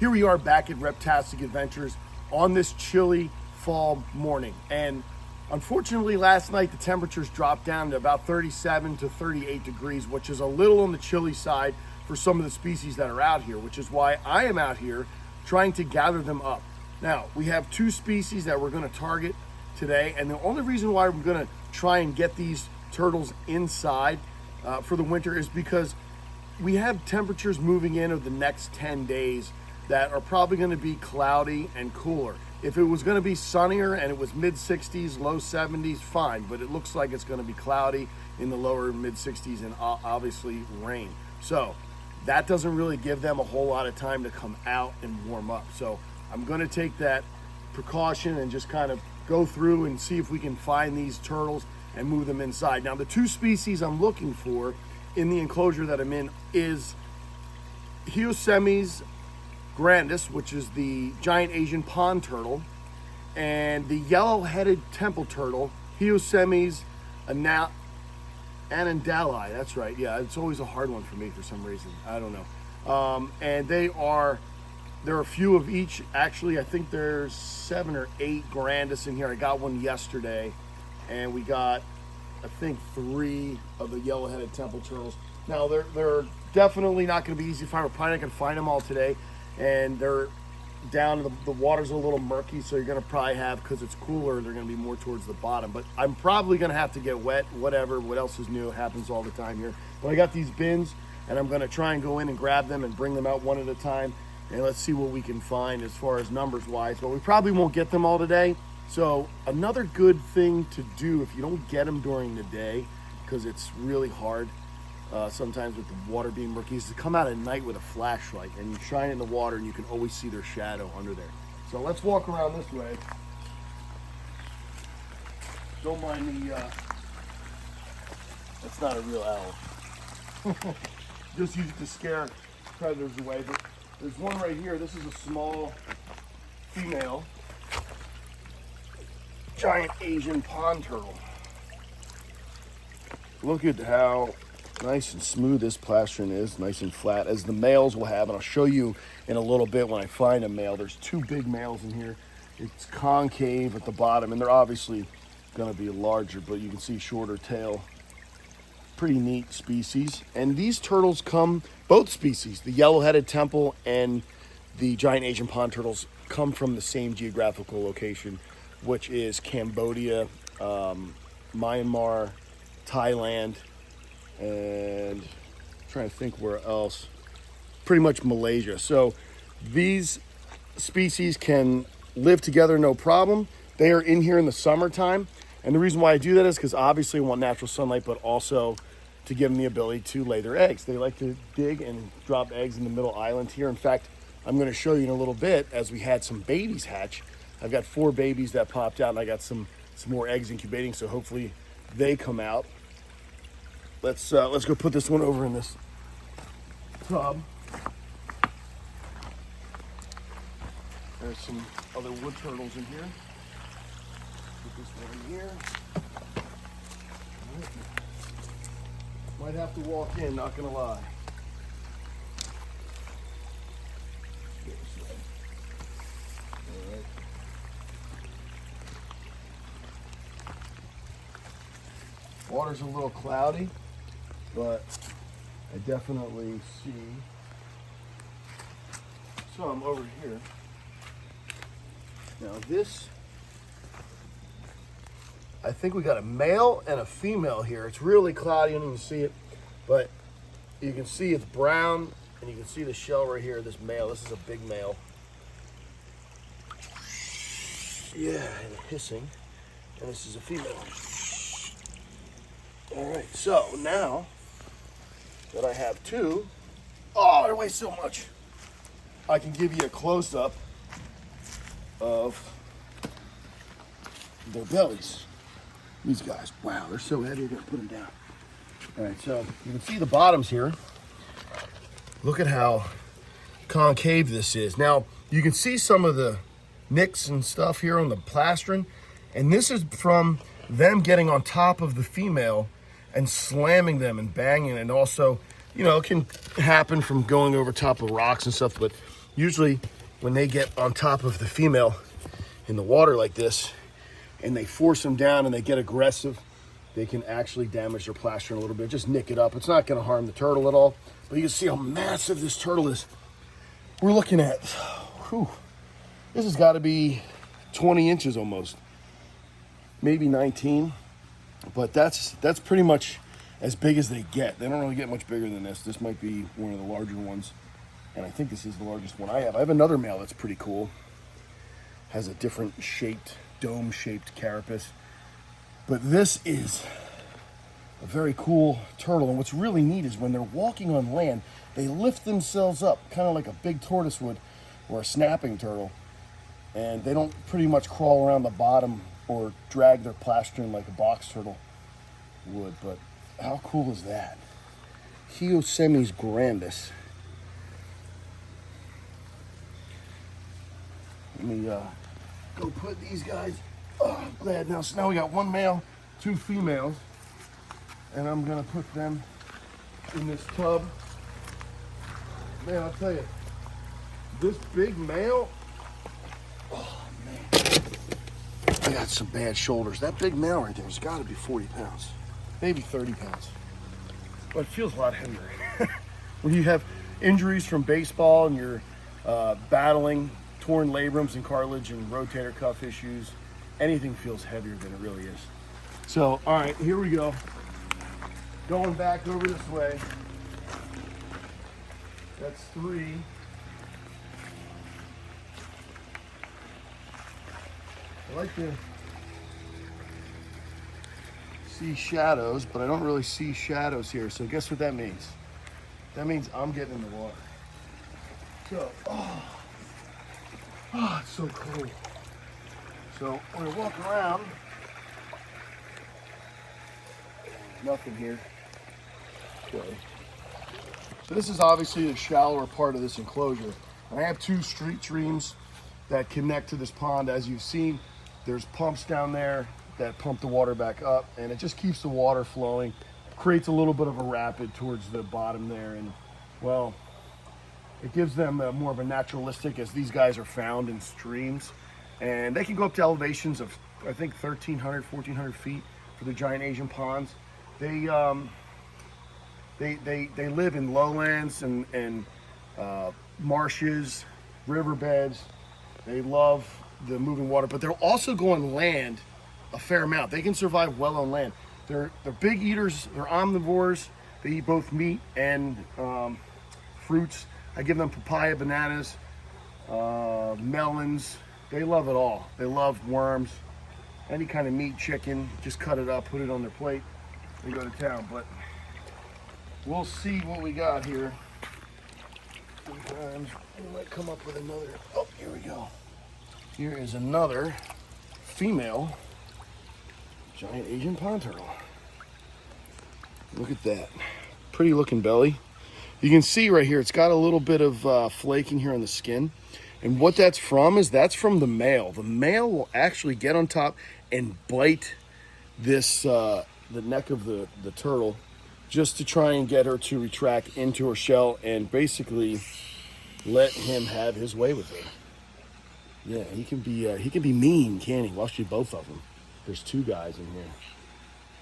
Here we are back at Reptastic Adventures on this chilly fall morning. And unfortunately last night the temperatures dropped down to about 37 to 38 degrees, which is a little on the chilly side for some of the species that are out here, which is why I am out here trying to gather them up. Now, we have two species that we're gonna target today, and the only reason why we're gonna try and get these turtles inside for the winter is because we have temperatures moving in over the next 10 days that are probably going to be cloudy and cooler. If it was going to be sunnier and it was mid 60s, low 70s, fine, but it looks like it's going to be cloudy in the lower mid 60s and obviously rain. So that doesn't really give them a whole lot of time to come out and warm up. So I'm going to take that precaution and just kind of go through and see if we can find these turtles and move them inside. Now, the two species I'm looking for in the enclosure that I'm in is Heosemys grandis, which is the giant Asian pond turtle, and the yellow-headed temple turtle, Heosemys anandali. That's right. Yeah, it's always a hard one for me for some reason. I don't know. And there are a few of each. Actually, I think there's 7 or 8 grandis in here. I got one yesterday, and we got, I think, 3 of the yellow-headed temple turtles. Now, they're definitely not going to be easy to find. We're probably not going to find them all today, and they're down. The water's a little murky, so you're going to probably have, because it's cooler, they're going to be more towards the bottom. But I'm probably going to have to get wet. Whatever. What else is new? It happens all the time here. But I got these bins, and I'm going to try and go in and grab them and bring them out one at a time, and let's see what we can find as far as numbers-wise. But we probably won't get them all today. So another good thing to do if you don't get them during the day, because it's really hard sometimes with the water being murky, is to come out at night with a flashlight and you shine it in the water and you can always see their shadow under there. So let's walk around this way. Don't mind the, that's not a real owl. Just use it to scare predators away. But there's one right here. This is a small female giant Asian pond turtle. Look at how nice and smooth this plastron is, nice and flat, as the males will have, and I'll show you in a little bit when I find a male. There's 2 big males in here. It's concave at the bottom, and they're obviously going to be larger, but you can see shorter tail. Pretty neat species. And these turtles come, both species, the yellow-headed temple and the giant Asian pond turtles, come from the same geographical location, which is Cambodia, Myanmar, Thailand, and I'm trying to think where else. Pretty much Malaysia. So these species can live together no problem. They are in here in the summertime, and the reason why I do that is because obviously I want natural sunlight, but also to give them the ability to lay their eggs. They like to dig and drop eggs in the middle island here. In fact, I'm going to show you in a little bit, as we had some babies hatch. I've got 4 babies that popped out, and I got some more eggs incubating, so hopefully they come out. Let's go put this one over in this tub. There's some other wood turtles in here. Put this one in here. Might have to walk in, not gonna lie. Water's a little cloudy, but I definitely see some over here. Now this, I think we got a male and a female here. It's really cloudy, you don't even see it, but you can see it's brown, and you can see the shell right here, this male. This is a big male. Yeah, and hissing. And this is a female. All right, so now that I have 2, oh, they weigh so much. I can give you a close-up of their bellies. These guys, wow, they're so heavy, you're gonna put them down. All right, so you can see the bottoms here. Look at how concave this is. Now, you can see some of the nicks and stuff here on the plastron, and this is from them getting on top of the female and slamming them and banging. And also, you know, it can happen from going over top of rocks and stuff, but Usually when they get on top of the female in the water like this and they force them down and they get aggressive, they can actually damage their plastron a little bit, just nick it up. It's not gonna harm the turtle at all, but you can see how massive this turtle is. We're looking at, whew, this has gotta be 20 inches almost, maybe 19, but that's pretty much as big as they get. They don't really get much bigger than this. This might be one of the larger ones, and I think this is the largest one I have. I have another male that's pretty cool. Has a different shaped, dome-shaped carapace. But this is a very cool turtle, and what's really neat is when they're walking on land, they lift themselves up, kind of like a big tortoise would, or a snapping turtle, and they don't pretty much crawl around the bottom or drag their plastron like a box turtle would. But how cool is that? Hyosemis grandis. Let me go put these guys. Oh, I'm glad now. So now we got one male, two females, and I'm gonna put them in this tub. Man, I'll tell you, this big male, oh man, I got some bad shoulders. That big male right there has got to be 40 pounds, maybe 30 pounds, but it feels a lot heavier. When you have injuries from baseball and you're battling torn labrums and cartilage and rotator cuff issues, anything feels heavier than it really is. So, all right, here we go. Going back over this way. That's 3. I like to see shadows, but I don't really see shadows here. So guess what that means? That means I'm getting in the water. So, oh, it's so cool. So we're gonna walk around. Nothing here. Okay. So this is obviously the shallower part of this enclosure. And I have 2 street streams that connect to this pond. As you've seen, there's pumps down there that pump the water back up, and it just keeps the water flowing, creates a little bit of a rapid towards the bottom there, and well, it gives them more of a naturalistic, as these guys are found in streams, and they can go up to elevations of, I think, 1,300, 1,400 feet for the giant Asian ponds. They live in lowlands and marshes, riverbeds. They love the moving water, but they'll also go on land a fair amount. They can survive well on land. They're big eaters. They're omnivores. They eat both meat and fruits. I give them papaya, bananas, melons. They love it all. They love worms, any kind of meat, chicken. Just cut it up, put it on their plate, they go to town. But we'll see what we got here. Sometimes we might come up with another. Oh, here we go. Here is another female giant Asian pond turtle. Look at that. Pretty looking belly. You can see right here, it's got a little bit of flaking here on the skin. And what that's from is that's from the male. The male will actually get on top and bite this, the neck of the turtle, just to try and get her to retract into her shell and basically let him have his way with her. Yeah, he can be mean, can't he? Well, actually, both of them. There's 2 guys in here.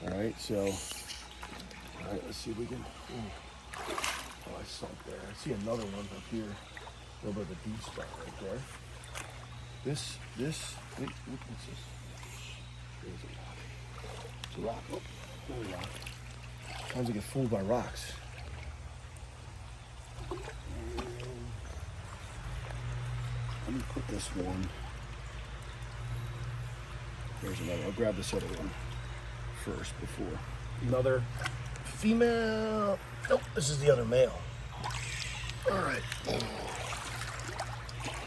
All right, so, all right, let's see if we can. Oh, I sunk there. I see another one up here. A little bit of a deep spot right there. This, wait, what's this? There's a rock. It's a rock. Oh, there's a rock. Sometimes I get fooled by rocks. Let me put this one. There's another. I'll grab this other one first before. Another female. Nope, this is the other male. All right.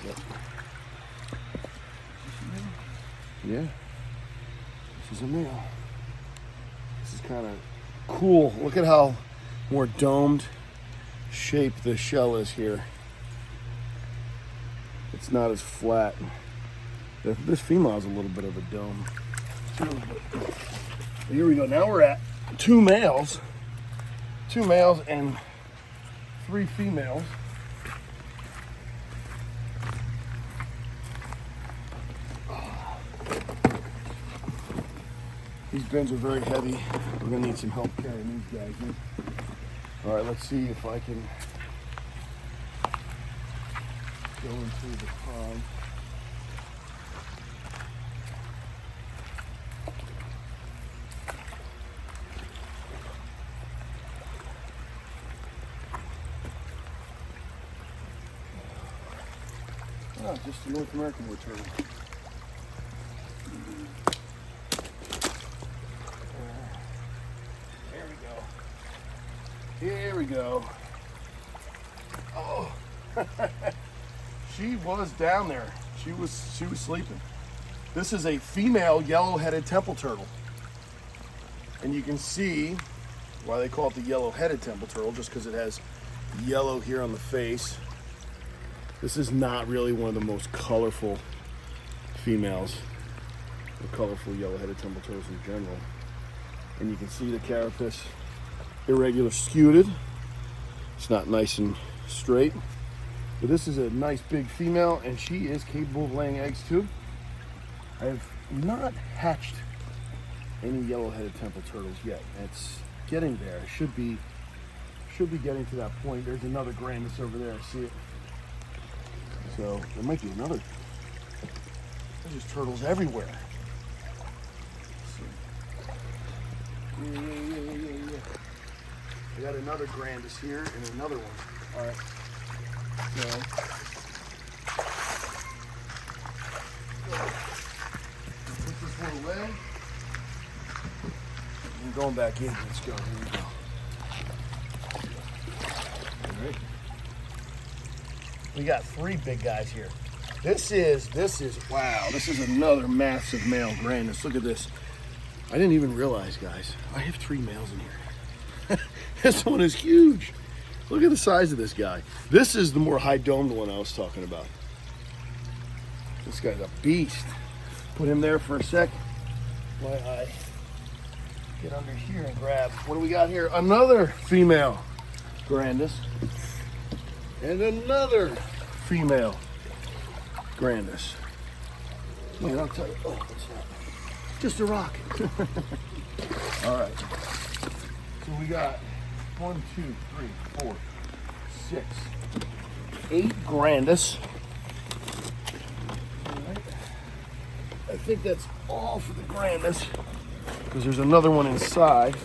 Yep. Yeah. This is a male. This is kind of cool. Look at how more domed shape the shell is here. It's not as flat. This female has a little bit of a dome. Here we go. Now we're at 2 males and 3 females. These bins are very heavy. We're gonna need some help carrying these guys in. All right, let's see if I can go into the pond. Oh, just a North American wood turtle. Here we go. Oh, she was down there. She was sleeping. This is a female yellow-headed temple turtle, and you can see why they call it the yellow-headed temple turtle, just because it has yellow here on the face. This is not really one of the most colorful females, the colorful yellow-headed temple turtles in general. And you can see the carapace. Irregular scuted. It's not nice and straight. But this is a nice big female, and she is capable of laying eggs too. I have not hatched any yellow-headed temple turtles yet. It's getting there. It should be getting to that point. There's another grandis over there. I see it. So there might be another. There's just turtles everywhere. Yeah. I got another grandis here and another one. All right. So, put this one away. I'm going back in. Let's go. Here we go. All right. We got 3 big guys here. This is wow. This is another massive male grandis. Look at this. I didn't even realize, guys. I have 3 males in here. This one is huge. Look at the size of this guy. This is the more high-domed one I was talking about. This guy's a beast. Put him there for a sec while I get under here and grab. What do we got here? Another female grandis. And another female grandis. Man, I'll tell you. Oh, what's that? Just a rock. All right. So we got 1, 2, 3, 4, 6, 8 grandis. All right. I think that's all for the grandis, because there's another one inside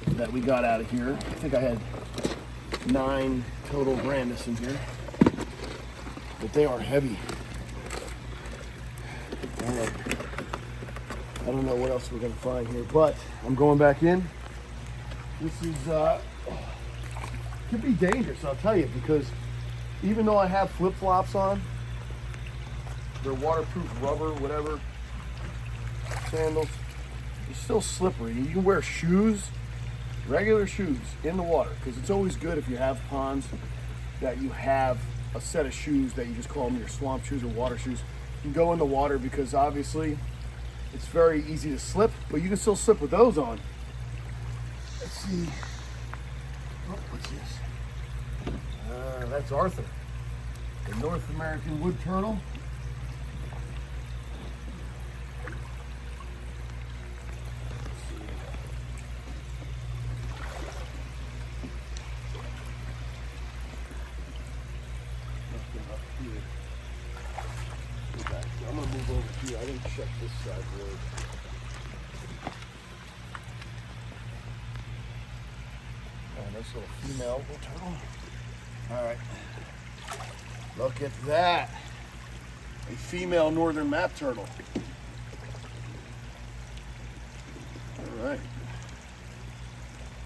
that we got out of here. I think I had 9 total grandis in here, but they are heavy. All right. I don't know what else we're gonna find here, but I'm going back in. This is, could be dangerous, I'll tell you, because even though I have flip-flops on, they're waterproof rubber, whatever, sandals, they're still slippery. You can wear shoes, regular shoes, in the water, because it's always good if you have ponds that you have a set of shoes that you just call them your swamp shoes or water shoes. You can go in the water, because obviously it's very easy to slip, but you can still slip with those on. Let's see. Oh, what's this? That's Arthur, the North American wood turtle. Let's see. Nothing up here. Go back. I'm gonna move over here. I didn't check this side road. Nice little female wood turtle. All right. Look at that. A female northern map turtle. All right.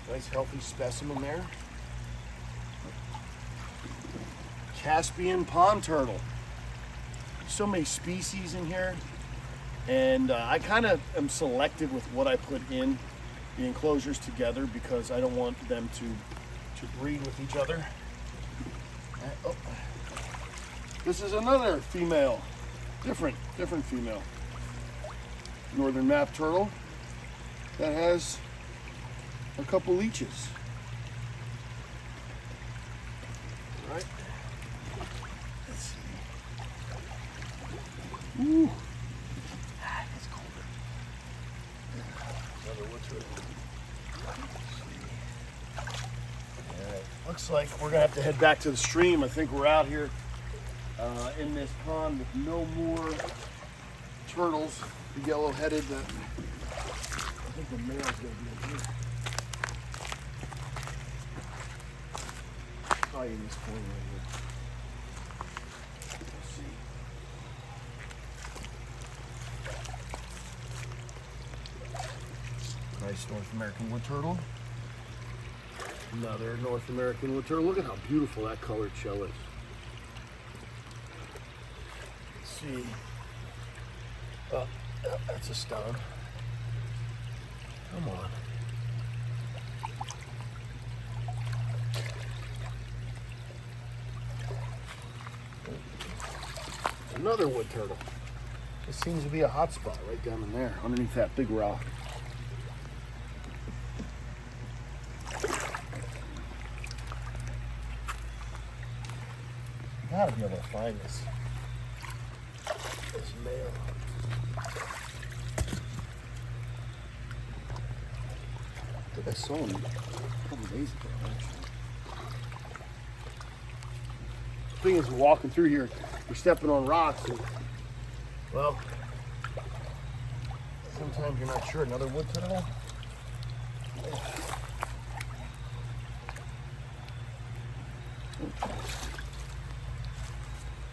Nice healthy specimen there. Caspian pond turtle. So many species in here. And I kind of am selective with what I put in the enclosures together, because I don't want them to breed with each other. Oh. This is another female, different female northern map turtle that has a couple leeches. All right. Let's see. Ooh. It's colder. looks like we're gonna have to head back to the stream. I think we're out here in this pond with no more turtles. The yellow-headed, I think the male's gonna be in here. Probably in this corner right here. Let's see. Nice North American wood turtle. Another North American wood turtle. Look at how beautiful that colored shell is. Let's see. Oh, that's a stone. Come on. Another wood turtle. This seems to be a hot spot right down in there, underneath that big rock. Gotta be able to find this male. I think I saw him a couple days ago, actually. The thing is, we're walking through here, we're stepping on rocks, and, well, sometimes you're not sure. Another wood turtle?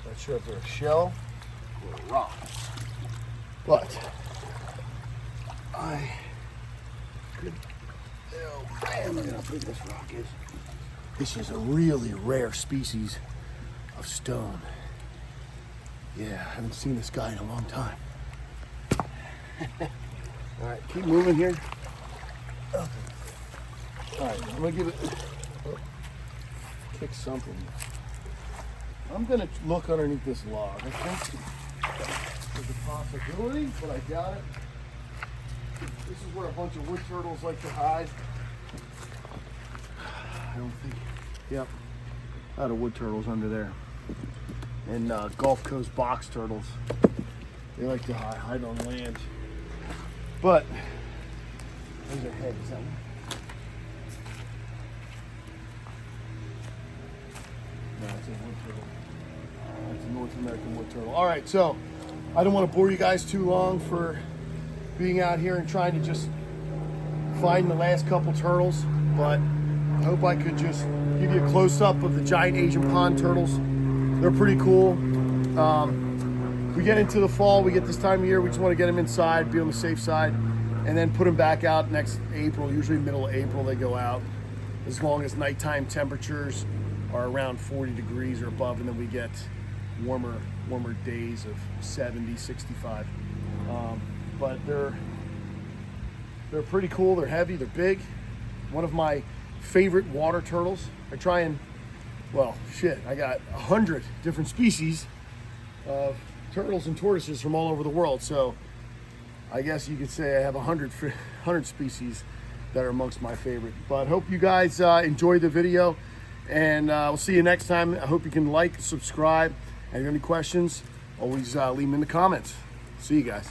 Not sure if they're a shell or a rock, but I could. Oh man, look at how big this rock is. This is a really rare species of stone. Yeah, I haven't seen this guy in a long time. All right, keep moving here. Okay. All right, I'm gonna give it. Oh, kick something. I'm gonna look underneath this log. I think there's a possibility, but I doubt it. This is where a bunch of wood turtles like to hide. I don't think. Yep, a lot of wood turtles under there. And Gulf Coast box turtles. They like to hide on land. But there's a head. Is that one? No, it's a wood turtle. It's a North American wood turtle. All right, so I don't want to bore you guys too long for being out here and trying to just find the last couple turtles, but I hope I could just give you a close-up of the giant Asian pond turtles. They're pretty cool. We get into the fall, we get this time of year, we just want to get them inside, be on the safe side, and then put them back out next April. Usually middle of April they go out, as long as nighttime temperatures are around 40 degrees or above, and then we get warmer days of 70, 65. But they're pretty cool. They're heavy, they're big. One of my favorite water turtles. I try and, well, shit, I got 100 different species of turtles and tortoises from all over the world. So I guess you could say I have 100 species that are amongst my favorite. But hope you guys enjoyed the video, and we'll see you next time. I hope you can like, subscribe, and if you have any questions, always leave them in the comments. See you guys.